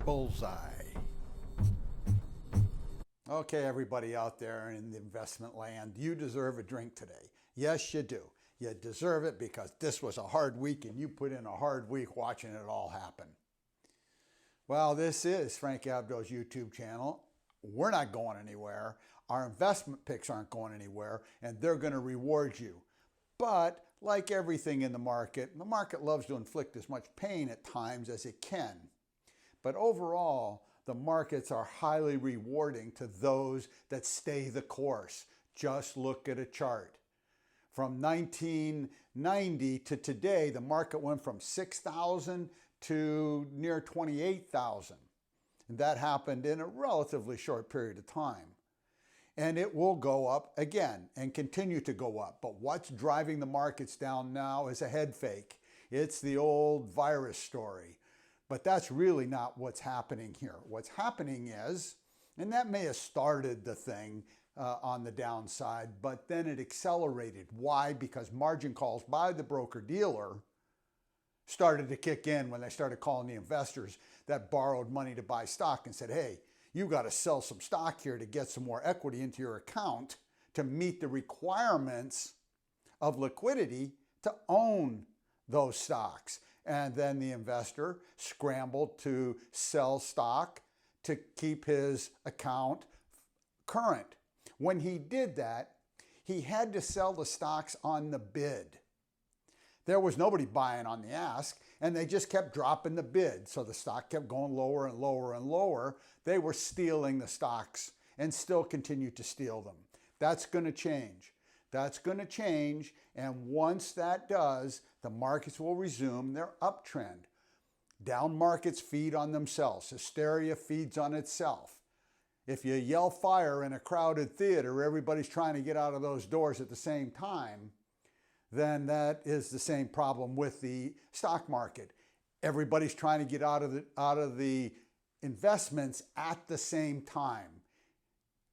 Bullseye. Okay, everybody out there in the investment land, you deserve a drink today. Yes, you do. You deserve it because this was a hard week and you put in a hard week watching it all happen. Well, this is Frank Abdo's YouTube channel. We're not going anywhere. Our investment picks aren't going anywhere, and they're going to reward you. But like everything in the market loves to inflict as much pain at times as it can. But overall, the markets are highly rewarding to those that stay the course. Just look at a chart. From 1990 to today, the market went from 6,000 to near 28,000. And that happened in a relatively short period of time. And it will go up again and continue to go up. But what's driving the markets down now is a head fake. It's the old virus story. But that's really not what's happening here. What's happening is, and that may have started the thing on the downside, but then it accelerated. Why? Because margin calls by the broker-dealer started to kick in when they started calling the investors that borrowed money to buy stock and said, hey, you got to sell some stock here to get some more equity into your account to meet the requirements of liquidity to own those stocks. And then the investor scrambled to sell stock to keep his account current. When he did that, he had to sell the stocks on the bid. There was nobody buying on the ask, and they just kept dropping the bid. So the stock kept going lower and lower and lower. They were stealing the stocks and still continue to steal them. That's going to change. That's going to change, and once that does, the markets will resume their uptrend. Down markets feed on themselves. Hysteria feeds on itself. If you yell fire in a crowded theater, everybody's trying to get out of those doors at the same time, then that is the same problem with the stock market. Everybody's trying to get out of the investments at the same time.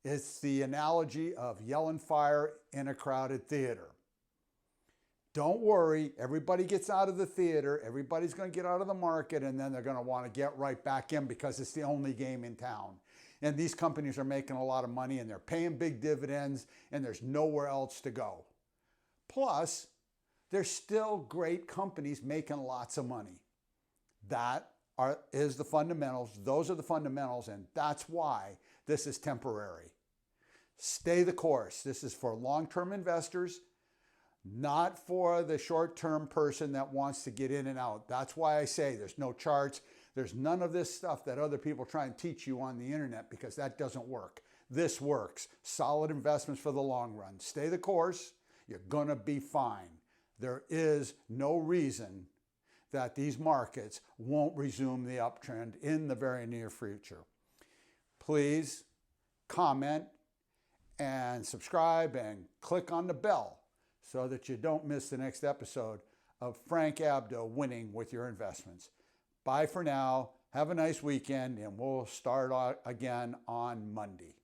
It's the analogy of yelling fire in a crowded theater. Don't worry, everybody gets out of the theater, everybody's going to get out of the market, and then they're going to want to get right back in because it's the only game in town. And these companies are making a lot of money and they're paying big dividends and there's nowhere else to go. Plus, there's still great companies making lots of money. That is the fundamentals. Those are the fundamentals, and that's why this is temporary. Stay the course. This is for long-term investors, not for the short-term person that wants to get in and out. That's why I say there's no charts. There's none of this stuff that other people try and teach you on the internet, because that doesn't work. This works. Solid investments for the long run. Stay the course. You're going to be fine. There is no reason that these markets won't resume the uptrend in the very near future. Please comment and subscribe and click on the bell so that you don't miss the next episode of Frank Abdo Winning with Your Investments. Bye for now. Have a nice weekend, and we'll start again on Monday.